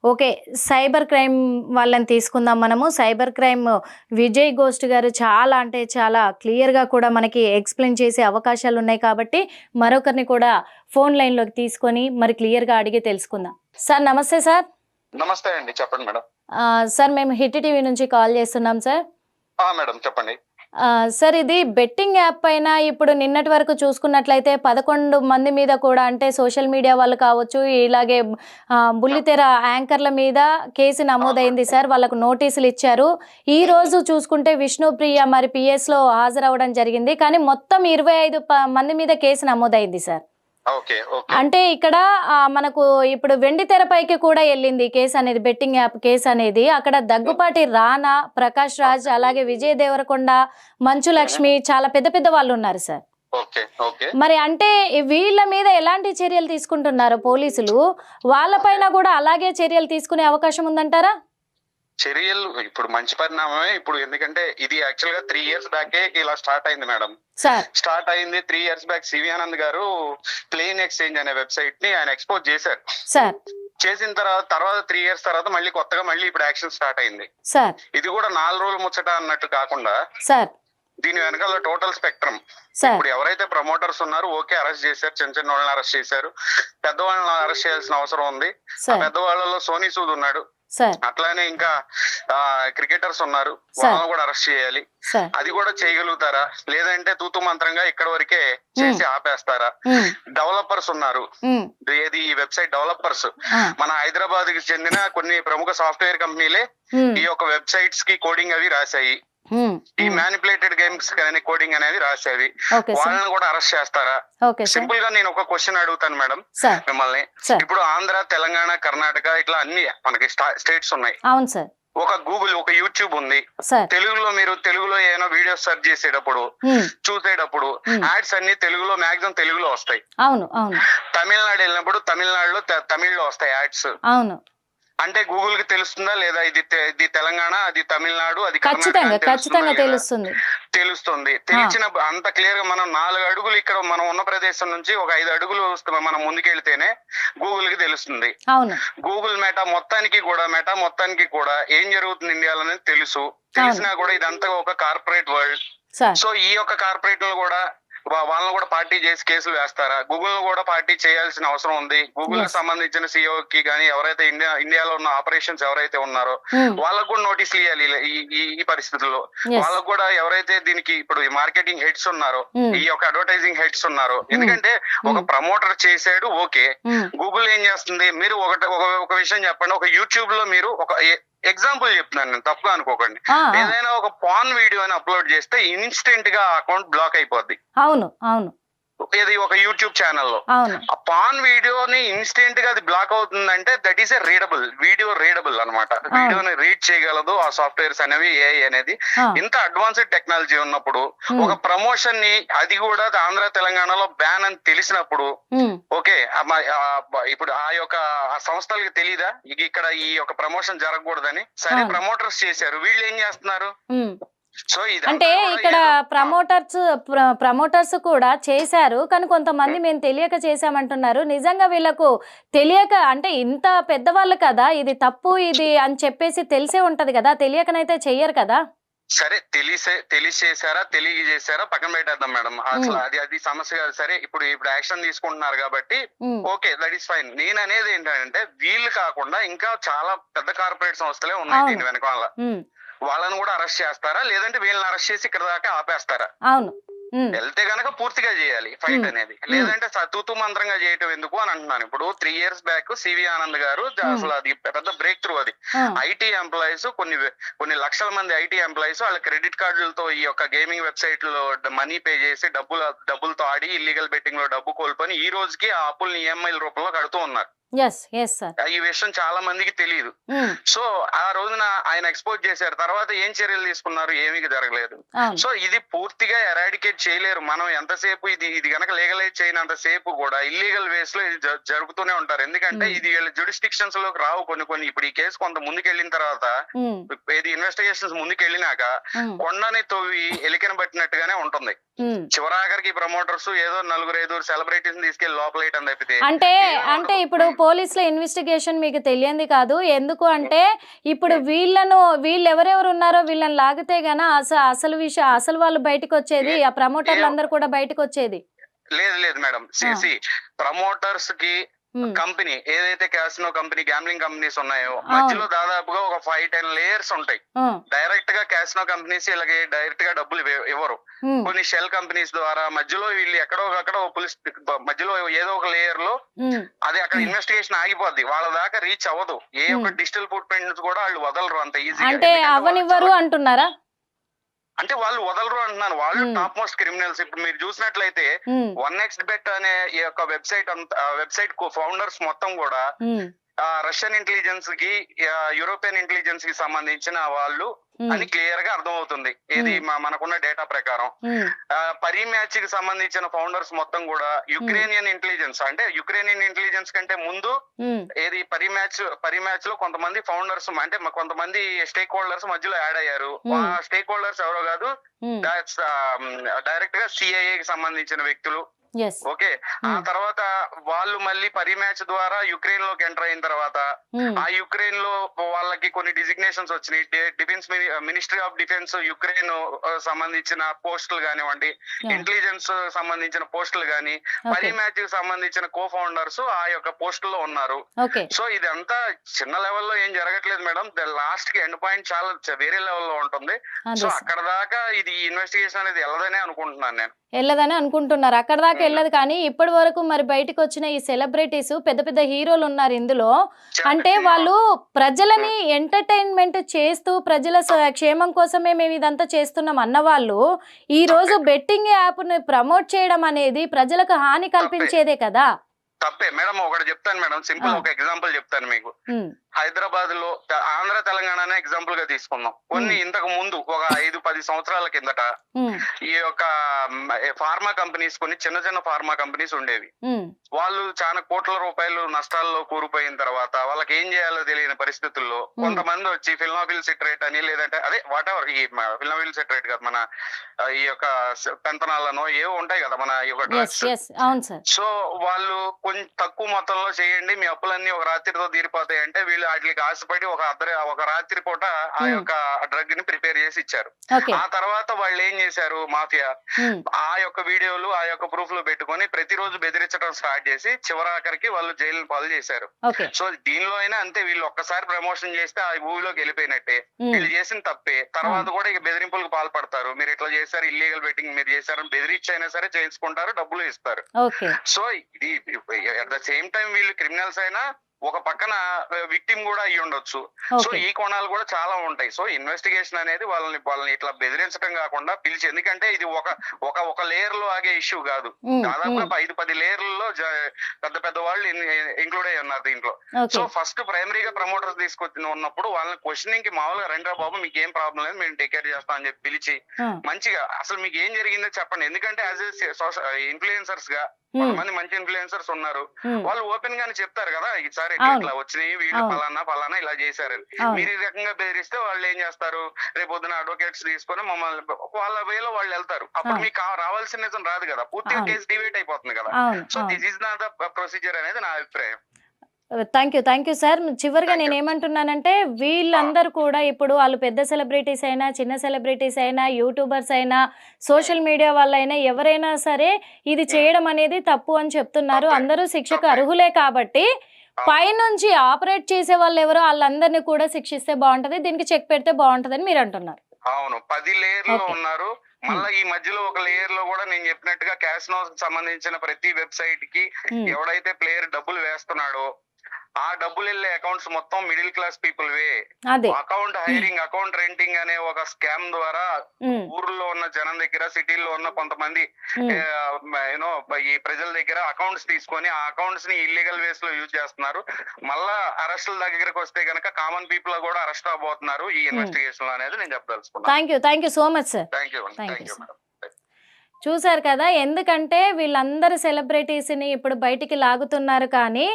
Okay. Cyber crime వాళ్ళని తీసుకుందాం మనము. సైబర్ క్రైమ్ విజయ్ ఘోస్ట్ గారు చాలా అంటే చాలా క్లియర్‌గా కూడా మనకి ఎక్స్‌ప్లెయిన్ చేసే అవకాశాలున్నాయి కాబట్టి, మరొకరిని కూడా ఫోన్ లైన్‌లోకి తీసుకొని మరి క్లియర్‌గా అడిగి తెలుసుకుందాం. సార్ నమస్తే సార్. నమస్తే అండి. చెప్పండి మేడం. సార్ మేము హిట్ టీవీ నుంచి కాల్ చేస్తున్నాం సార్. మేడం చెప్పండి. సార్ ఇది బెట్టింగ్ యాప్ పైన ఇప్పుడు నిన్నటి వరకు చూసుకున్నట్లయితే 11 మంది మీద కూడా అంటే సోషల్ మీడియా వాళ్ళు కావచ్చు, ఇలాగే బుల్లితెర యాంకర్ల మీద కేసు నమోదైంది సార్. వాళ్ళకు నోటీసులు ఇచ్చారు. ఈ రోజు చూసుకుంటే విష్ణుప్రియ మరి పిఎస్‌లో హాజరవ్వడం జరిగింది. కానీ మొత్తం 25 మంది మీద కేసు నమోదైంది సార్. ఓకే. అంటే ఇక్కడ మనకు ఇప్పుడు వెండితెరపైకి కూడా ఎళ్ళింది కేసనేది. Betting app కేసనేది. అక్కడ దగ్గుపాటి రానా, ప్రకాష్ రాజ్, అలాగే విజయ్ దేవరకొండ, మంచు లక్ష్మి చాలా పెద్ద పెద్ద వాళ్ళున్నారు సార్. ఓకే. మరి అంటే వీళ్ళ మీద ఎలాంటి చర్యలు తీసుకుంటున్నారు పోలీసులు? వాళ్ళపైన కూడా అలాగే చర్యలు తీసుకునే అవకాశం ఉందంటారా? చర్యలు ఇప్పుడు మంచి పరిణామమే. ఇప్పుడు ఎందుకంటే ఇది యాక్చువల్‌గా 3 ఇయర్స్ బ్యాకే ఇలా స్టార్ట్ అయింది మేడం. స్టార్ట్ అయింది 3 ఇయర్స్ బ్యాక్. సివి ఆనంద్ గారు ప్లేన్ ఎక్స్‌చేంజ్ అనే వెబ్‌సైట్‌ని ఆయన ఎక్స్‌పోజ్ చేశారు. చేసిన తర్వాత 3 ఇయర్స్ తర్వాత మళ్ళీ కొత్తగా ఇప్పుడు యాక్షన్ స్టార్ట్ అయింది. ఇది కూడా 4 రోజులు ముచ్చట అన్నట్టు కాకుండా దీని వెనకాల టోటల్ స్పెక్ట్రమ్. ఇప్పుడు ఎవరైతే ప్రమోటర్స్ ఉన్నారో ఓకే అరెస్ట్ చేశారు, చిన్న వాళ్ళని అరెస్ట్ చేశారు, పెద్దవాళ్ళని అరెస్ట్ చేయాల్సిన అవసరం ఉంది. పెద్దవాళ్ళలో సోనీ సూద్ ఉన్నాడు, అట్లానే ఇంకా క్రికెటర్స్ ఉన్నారు, వాళ్ళని కూడా అరెస్ట్ చేయాలి. అది కూడా చేయగలుగుతారా, లేదంటే తూతు మంత్రంగా ఇక్కడ వరకే చేసి ఆపేస్తారా? డెవలపర్స్ ఉన్నారు, ఏది ఈ వెబ్సైట్ డెవలపర్స్ మన హైదరాబాద్ కి చెందిన కొన్ని ప్రముఖ సాఫ్ట్వేర్ కంపెనీలే ఈ యొక్క వెబ్సైట్స్ కి కోడింగ్ అవి రాశాయి. ఈ మ్యానిపులేటెడ్ గేమ్స్ కానీ కోడింగ్ అనేది రాసేవి. వాళ్ళని కూడా అరెస్ట్ చేస్తారా? సింపుల్ గా నేను ఒక క్వశ్చన్ అడుగుతాను మేడం మిమ్మల్ని. ఇప్పుడు ఆంధ్ర, తెలంగాణ, కర్ణాటక ఇట్లా అన్ని మనకి స్టేట్స్ ఉన్నాయి. ఒక గూగుల్, ఒక యూట్యూబ్ ఉంది. తెలుగులో ఏమైనా వీడియోస్ సెర్చ్ చేసేటప్పుడు చూసేటప్పుడు యాడ్స్ అన్ని తెలుగులో మాక్సిమం తెలుగులో వస్తాయి. తమిళనాడు వెళ్ళినప్పుడు తమిళనాడులో తమిళ్లో వస్తాయి యాడ్స్. అంటే గూగుల్ కి తెలుస్తుందా లేదా ఇది తెలంగాణ, అది తమిళనాడు, అది ఖచ్చితంగా తెలుస్తుంది. తెలిసిన అంత క్లియర్ గా మనం 4 అడుగులు ఇక్కడ మనం ఉన్న ప్రదేశం నుంచి ఒక 5 అడుగులు మనం ముందుకెళ్తేనే గూగుల్ కి తెలుస్తుంది. గూగుల్ మెటా మొత్తానికి కూడా ఏం జరుగుతుంది ఇండియాలో అనేది తెలిసినా కూడా ఇదంతా ఒక కార్పొరేట్ వరల్డ్. సో ఈ యొక్క కార్పొరేట్ కూడా వాళ్ళని కూడా పార్టీ చేసి కేసులు వేస్తారా? గూగుల్ ను కూడా పార్టీ చేయాల్సిన అవసరం ఉంది. గూగుల్ కి సంబంధించిన సిఇఓ కి కానీ ఎవరైతే ఇండియాలో ఉన్న ఆపరేషన్స్ ఎవరైతే ఉన్నారో వాళ్ళకు కూడా నోటీసులు ఇవ్వాలి. ఈ పరిస్థితుల్లో వాళ్ళకు కూడా ఎవరైతే దీనికి ఇప్పుడు మార్కెటింగ్ హెడ్స్ ఉన్నారో, ఈ యొక్క అడ్వర్టైజింగ్ హెడ్స్ ఉన్నారో, ఎందుకంటే ఒక ప్రమోటర్ చేశాడు ఓకే, గూగుల్ ఏం చేస్తుంది? మీరు ఒక విషయం చెప్పండి. ఒక యూట్యూబ్ లో మీరు ఒక ఎగ్జాంపుల్ చెప్తున్నాను, నేను తప్పుగా అనుకోకండి. ఏదైనా ఒక పాన్ వీడియోని అప్లోడ్ చేస్తే ఇన్స్టెంట్ గా అకౌంట్ బ్లాక్ అయిపోద్ది. ఇది ఒక యూట్యూబ్ ఛానల్లో ఆ పాన్ వీడియోని ఇన్స్టెంట్ గా అది బ్లాక్ అవుతుందంటే దట్ ఈస్ వీడియో రీడబుల్ అనమాట. వీడియోని రీడ్ చేయగలదు ఆ సాఫ్ట్వేర్స్ అనేవి, ఏఐ అనేది. ఇంత అడ్వాన్స్డ్ టెక్నాలజీ ఉన్నప్పుడు ఒక ప్రమోషన్ ని, అది కూడా ఆంధ్ర తెలంగాణలో బ్యాన్ అని తెలిసినప్పుడు ఓకే, ఇప్పుడు ఆ యొక్క సంస్థలకి తెలీదా ఇక్కడ ఈ యొక్క ప్రమోషన్ జరగకూడదని? సరే ప్రమోటర్స్ చేశారు, వీళ్ళు ఏం చేస్తున్నారు? అంటే ఇక్కడ ప్రమోటర్స్ కూడా చేశారు, కానీ కొంతమంది మేము తెలియక చేశామంటున్నారు. నిజంగా వీళ్ళకు తెలియక అంటే ఇంత పెద్దవాళ్ళు కదా, ఇది తప్పు ఇది అని చెప్పేసి తెలిసే ఉంటది కదా, తెలియకనైతే చెయ్యరు కదా. సరే తెలియజేశారా పక్కన పెట్టేద్దాం మేడం. అసలు అది సమస్య కాదు. సరే ఇప్పుడు యాక్షన్ తీసుకుంటున్నారు కాబట్టి ఓకే, దట్ ఈస్ ఫైన్. నేను అనేది ఏంటంటే వీళ్ళు కాకుండా ఇంకా చాలా పెద్ద కార్పొరేట్ సంస్థలే ఉన్నాయి దీని వెనకాల. వాళ్ళని కూడా అరెస్ట్ చేస్తారా, లేదంటే వీళ్ళని అరెస్ట్ చేసి ఇక్కడ దాకా ఆపేస్తారా? వెళ్తే గనక పూర్తిగా చేయాలి ఫైట్ అనేది, లేదంటే తూతు మంత్రంగా చేయటం ఎందుకు అని అంటున్నాను. ఇప్పుడు 3 ఇయర్స్ బ్యాక్ సివి ఆనంద్ గారు అసలు అది పెద్ద బ్రేక్ త్రూ. అది ఐటీ ఎంప్లాయీస్, కొన్ని లక్షల మంది ఐటీ ఎంప్లాయీస్ వాళ్ళ క్రెడిట్ కార్డులతో ఈ యొక్క గేమింగ్ వెబ్సైట్ లో మనీ పే చేసి డబ్బులతో ఆడి ఇల్లీగల్ బెట్టింగ్ లో డబ్బు కోల్పోని ఈ రోజుకి ఆ అప్పుల్ని ఈఎంఐల రూపంలో కడుతూ ఉన్నారు. ఈ విషయం చాలా మందికి తెలియదు. సో ఆ రోజున ఆయన ఎక్స్పోజ్ చేశారు. తర్వాత ఏం చర్యలు తీసుకున్నారు? ఏమీ జరగలేదు. సో ఇది పూర్తిగా ఎరాడికేట్ చేయలేరు. మనం ఎంతసేపు ఇది కనుక లీగలైజ్ చేయనంత సేపు కూడా ఇల్లీగల్ వేస్ లో ఇది జరుపుతూనే ఉంటారు. ఎందుకంటే ఇది వీళ్ళ జ్యుడిస్టిక్షన్స్ లోకి రావు కొన్ని. ఇప్పుడు ఈ కేసు కొంత ముందుకెళ్ళిన తర్వాత, ఇది ఇన్వెస్టిగేషన్స్ ముందుకెళ్ళినాక కొండని తవ్వి ఎలికన పట్టినట్టుగానే ఉంటుంది. చివరాఖరికి ప్రమోటర్స్ ఏదో 4-5 సెలబ్రిటీస్ తీసుకెళ్లి లోపలేయటం తప్పితే అంటే ఇప్పుడు పోలీసుల ఇన్వెస్టిగేషన్ మీకు తెలియంది కాదు. ఎందుకు అంటే ఇప్పుడు వీళ్ళు ఎవరెవరు ఉన్నారో వీళ్ళని లాగితే గన అసలు వాళ్ళు బయటకు వచ్చేది, ఆ ప్రమోటర్లు అందరూ కూడా బయటకు వచ్చేది. లేదు మేడం, ప్రమోటర్స్ కి కంపెనీ ఏదైతే క్యాసినో కంపెనీ, గ్యాంబ్లింగ్ కంపెనీస్ ఉన్నాయో మధ్యలో దాదాపుగా ఒక 5-10 లేయర్స్ ఉంటాయి. డైరెక్ట్ గా క్యాసినో కంపెనీస్ వీళ్ళకి డైరెక్ట్ గా డబ్బులు ఇవ్వరు. కొన్ని షెల్ కంపెనీస్ ద్వారా మధ్యలో వీళ్ళు ఎక్కడో పోలీస్ మధ్యలో ఏదో ఒక లేయర్ లో అది అక్కడ ఇన్వెస్టిగేషన్ ఆగిపోద్ది, వాళ్ళ దాకా రీచ్ అవ్వదు. ఏ ఒక్క డిజిటల్ ఫుట్ ప్రింట్స్ కూడా వాళ్ళు వదలరు అంత ఈజీగా. అంటే అవనివ్వరు అంటున్నారా? అంటే వాళ్ళు వదలరు అంటున్నాను. వాళ్ళు టాప్ మోస్ట్ క్రిమినల్స్. ఇప్పుడు మీరు చూసినట్లయితే 1xBet అనే ఈ యొక్క వెబ్సైట్ ఫౌండర్స్ మొత్తం కూడా రష్యన్ ఇంటెలిజెన్స్ కి, యూరోపియన్ ఇంటెలిజెన్స్ కి సంబంధించిన వాళ్ళు అని క్లియర్ గా అర్థమవుతుంది. ఇది మనకున్న డేటా ప్రకారం. పరి మ్యాచ్ కి సంబంధించిన ఫౌండర్స్ మొత్తం కూడా యుక్రేనియన్ ఇంటెలిజెన్స్, అంటే యుక్రేనియన్ ఇంటెలిజెన్స్ కంటే ముందు ఏది పరి మ్యాచ్ లో కొంతమంది ఫౌండర్స్, అంటే కొంతమంది స్టేక్ హోల్డర్స్ మధ్యలో యాడ్ అయ్యారు. ఆ స్టేక్ హోల్డర్స్ ఎవరో కాదు, డైరెక్ట్ గా సిఐఏ కి సంబంధించిన వ్యక్తులు. ఓకే, ఆ తర్వాత వాళ్ళు మళ్ళీ పరి మ్యాచ్ ద్వారా యుక్రెయిన్ లోకి ఎంటర్ అయిన తర్వాత ఆ యుక్రెయిన్ లో వాళ్ళకి కొన్ని డిజిగ్నేషన్స్ వచ్చినాయి. Defence ministry of defence Ukraine సంబంధించిన పోస్టులు కానివ్వండి, ఇంటెలిజెన్స్ సంబంధించిన పోస్టులు గాని, పరి మ్యాచ్ కి సంబంధించిన కో ఫౌండర్స్ ఆ యొక్క పోస్టుల్లో ఉన్నారు. సో ఇదంతా చిన్న లెవెల్లో ఏం జరగట్లేదు మేడం. లాస్ట్ కి ఎండ్ పాయింట్ చాలా వేరే లెవెల్లో ఉంటుంది. సో అక్కడ దాకా ఇది ఇన్వెస్టిగేషన్ అనేది వెళ్ళదనే అనుకుంటున్నాను నేను. వెళ్ళదని అనుకుంటున్నారు. అక్కడ దాకా వెళ్ళదు. కానీ ఇప్పటి వరకు మరి బయటకు వచ్చిన ఈ సెలబ్రిటీస్, పెద్ద పెద్ద హీరోలు ఉన్నారు ఇందులో. అంటే వాళ్ళు ప్రజలని ఎంటర్టైన్మెంట్ చేస్తూ ప్రజల క్షేమం కోసమే మేము ఇదంతా చేస్తున్నాం అన్నవాళ్ళు ఈ రోజు బెట్టింగ్ యాప్ ని ప్రమోట్ చేయడం అనేది ప్రజలకు హాని కల్పించేదే కదా. తప్పే మేడం. ఒకటి చెప్తాను మేడం, సింపుల్ ఒక ఎగ్జాంపుల్ చెప్తాను మీకు. హైదరాబాద్ లో, ఆంధ్ర తెలంగాణ ఎగ్జాంపుల్ గా తీసుకుందాం. కొన్ని ఇంతకు ముందు ఒక 5-10 సంవత్సరాల కిందట ఈ యొక్క ఫార్మా కంపెనీస్, కొన్ని చిన్న ఫార్మా కంపెనీస్ ఉండేవి. వాళ్ళు చాలా కోట్ల రూపాయలు నష్టాల్లో కూరుపోయిన తర్వాత వాళ్ళకి ఏం చేయాలో తెలియని పరిస్థితుల్లో కొంతమంది వచ్చి ఫిల్నాఫిల్ సిట్రేట్ అని, లేదంటే అదే వాట్ ఎవర్, ఈ ఫిల్నాఫిల్ సిట్రేట్ కాదు, మన ఈ యొక్క పెంతనాలను ఏవో ఉంటాయి కదా మన ఈ యొక్క డ్రగ్స్. సో వాళ్ళు కొంచెం తక్కువ మొత్తంలో చేయండి, మీ అప్పులన్నీ ఒక రాత్రితో తీరిపోతాయి అంటే వీళ్ళు వాటికి ఆశపడి ఒక రాత్రి పూట ఆ యొక్క డ్రగ్ ని ప్రిపేర్ చేసి ఇచ్చారు. ఆ తర్వాత వాళ్ళు ఏం చేశారు, మాఫియా ఆ యొక్క వీడియోలు, ఆ యొక్క ప్రూఫ్లు పెట్టుకొని ప్రతిరోజు బెదిరించడం స్టార్ట్ చేసి చివరాఖరికి వాళ్ళు జైలు పాలు చేశారు. సో దీనిలో అయినా అంతే, వీళ్ళు ఒక్కసారి ప్రమోషన్ చేస్తే ఆ ఊళ్ళోకి వెళ్ళిపోయినట్టే. వీళ్ళు చేసిన తప్పే తర్వాత కూడా ఇక బెదిరింపులకు పాల్పడతారు. మీరు ఇట్లా చేశారు, ఇల్లీగల్ బెట్టింగ్ మీరు చేశారు, బెదిరించి అయినా సరే చేయించుకుంటారు, డబ్బులు ఇస్తారు. సో ఇది అట్ ద సేమ్ టైం వీళ్ళు క్రిమినల్స్ అయినా ఒక పక్కన విక్టిమ్ కూడా అయ్యి ఉండొచ్చు. సో ఈ కోణాలు కూడా చాలా ఉంటాయి. సో ఇన్వెస్టిగేషన్ అనేది వాళ్ళని ఇట్లా బెదిరించడం కాకుండా పిలిచి, ఎందుకంటే ఇది ఒక లేయర్ లో ఆగే ఇష్యూ కాదు. దాదాపుగా 5-10 లేయర్లలో పెద్ద వాళ్ళు ఇంక్లూడ్ అయ్యి ఉన్నారు దీంట్లో. సో ఫస్ట్ ప్రైమరీగా ప్రమోటర్స్ తీసుకొచ్చి ఉన్నప్పుడు వాళ్ళని క్వశ్చనింగ్ కి మామూలుగా రండి బాబు మీకు ఏం ప్రాబ్లం లేదు, మేము టేక్ కేర్ చేస్తాం అని చెప్పి పిలిచి మంచిగా అసలు మీకు ఏం జరిగిందో చెప్పండి. ఎందుకంటే యాజ్ ఇన్ఫ్లుయెన్సర్స్ గా కొంతమంది మంచి ఇన్ఫ్లుయెన్సర్స్ ఉన్నారు, వాళ్ళు ఓపెన్ గానే చెప్తారు కదా, ఈసారి ఇట్లా వచ్చినాయి, వీళ్ళు పలానా ఇలా చేశారని. మీరు ఈ రకంగా బెదిరిస్తే వాళ్ళు ఏం చేస్తారు, రేపు పొద్దున అడ్వకేట్స్ తీసుకొని మమ్మల్ని వాళ్ళ వేలో వాళ్ళు వెళ్తారు. అప్పుడు మీకు రావాల్సిన నిజం రాదు కదా, పూర్తిగా కేసు డివేట్ అయిపోతుంది కదా. So this is not the procedure అనేది నా అభిప్రాయం. Thank you sir. చివరిగా నేను ఏమంటున్నానంటే వీళ్ళందరూ కూడా ఇప్పుడు వాళ్ళు పెద్ద సెలబ్రిటీస్ అయినా, చిన్న సెలబ్రిటీస్ అయినా, యూట్యూబర్స్ అయినా, సోషల్ మీడియా వాళ్ళైనా ఎవరైనా సరే ఇది చేయడం అనేది తప్పు అని చెప్తున్నారు. అందరూ శిక్షకు అర్హులే కాబట్టి పైనుంచి ఆపరేట్ చేసే వాళ్ళు ఎవరో వాళ్ళందరినీ కూడా శిక్షిస్తే బాగుంటది, దీనికి చెక్ పెడితే బాగుంటదని మీరు అంటున్నారు. అవును, 10 లేయర్లు ఉన్నారు. మళ్ళా ఈ మధ్యలో ఒక లేయర్ లో కూడా నేను చెప్పినట్టుగా క్యాసినో సంబంధించిన ప్రతి వెబ్సైట్ కి ఎవడైతే ప్లేయర్ డబ్బులు వేస్తున్నాడో ఆ డబ్బులు వెళ్ళే అకౌంట్స్ మొత్తం మిడిల్ క్లాస్ పీపుల్ వే. అకౌంట్ హైరింగ్, అకౌంట్ రెంటింగ్ అనే ఒక స్కామ్ ద్వారా ఊర్లో ఉన్న జనం దగ్గర, సిటీల్లో ఉన్న కొంతమంది యూనో ఈ ప్రజల దగ్గర అకౌంట్స్ తీసుకొని ఆ అకౌంట్స్ ని ఇల్లీగల్ వేస్ లో యూజ్ చేస్తున్నారు. మళ్ళా అరెస్టుల దగ్గరకు వస్తే గనక కామన్ పీపుల్ కూడా అరెస్ట్ అవబోతున్నారు ఈ ఇన్వెస్టిగేషన్ అనేది నేను చెప్పదలుచుకున్నాను. Thank you so much sir. Thank you madam. చూసారు కదా, ఎందుకంటే వీళ్ళందరూ సెలబ్రిటీస్ని ఇప్పుడు బయటికి లాగుతున్నారు, కానీ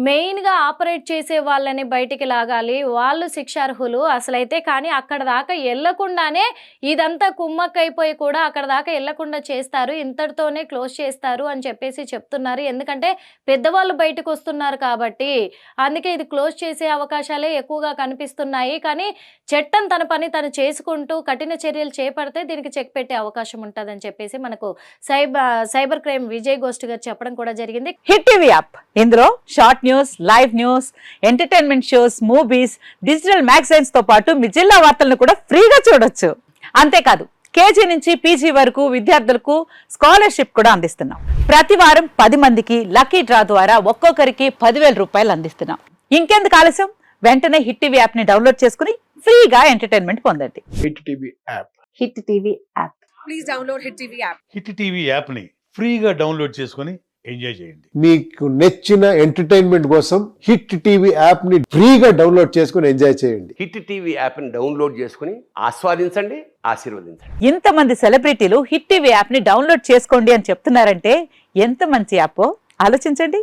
మెయిన్గా ఆపరేట్ చేసే వాళ్ళని బయటికి లాగాలి, వాళ్ళు శిక్షార్హులు అసలైతే. కానీ అక్కడ దాకా వెళ్ళకుండానే ఇదంతా కుమ్మక్కైపోయి కూడా అక్కడ దాకా వెళ్ళకుండా చేస్తారు, ఇంతటితోనే క్లోజ్ చేస్తారు అని చెప్పేసి చెప్తున్నారు. ఎందుకంటే పెద్దవాళ్ళు బయటకు వస్తున్నారు కాబట్టి, అందుకే ఇది క్లోజ్ చేసే అవకాశాలే ఎక్కువగా కనిపిస్తున్నాయి. కానీ చట్టం తన పని తను చేసుకుంటూ కఠిన చర్యలు చేపడితే దీనికి చెక్ పెట్టే అవకాశం ఉంటుందని చెప్పేసి మనకు సైబర్ క్రైమ్ విజయ్ గోస్ట్ గారు చెప్పడం కూడా జరిగింది. హిట్ టీవీ యాప్, ఇందులో short news, live news, entertainment shows, movies, digital magazines తో పాటు మీ జిల్లా వార్తలను కూడా ఫ్రీగా చూడొచ్చు. అంతేకాదు కేజీ నుంచి పీజీ వరకు విద్యార్థులకు స్కాలర్షిప్ కూడా అందిస్తున్నాం. ప్రతి వారం 10 మందికి లక్కీ డ్రా ద్వారా ఒక్కొక్కరికి 10,000 రూపాయలు అందిస్తున్నాం. ఇంకెందుకు ఆలస్యం, వెంటనే హిట్ టీవీ యాప్ ని డౌన్లోడ్ చేసుకుని ఫ్రీగా ఎంటర్టైన్మెంట్ పొందండి. Hit TV app. Hit TV app. Please download Hit TV app. Hit TV యాప్ని ఫ్రీగా డౌన్లోడ్ చేసుకొని ఎంజాయ్ చేయండి. మీకు నచ్చిన ఎంటర్టైన్మెంట్ కోసం హిట్ టీవీ యాప్ ని ఫ్రీగా డౌన్లోడ్ చేసుకుని ఎంజాయ్ చేయండి. హిట్ టీవీ యాప్ని డౌన్లోడ్ చేసుకుని ఆస్వాదించండి, ఆశీర్వదించండి. ఇంతమంది సెలబ్రిటీలు హిట్ టీవీ యాప్ ని డౌన్లోడ్ చేసుకోండి అని చెప్తున్నారంటే ఎంత మంచి యాప్ ఆలోచించండి.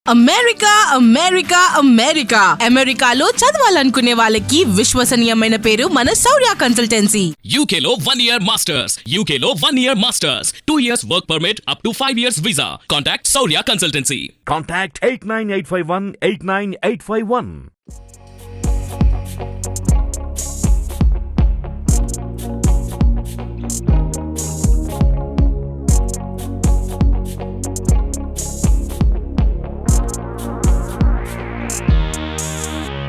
అమెరికా అమెరికా అమెరికా అమెరికాలో చదవాలనుకునే వాళ్ళకి విశ్వసనీయమైన పేరు మన శౌర్య కన్సల్టెన్సీ. UK లో 1 year masters. UK లో 1 year masters. 2 years work permit up to 5 years visa. Contact Saurya Consultancy. Contact 89851 89851.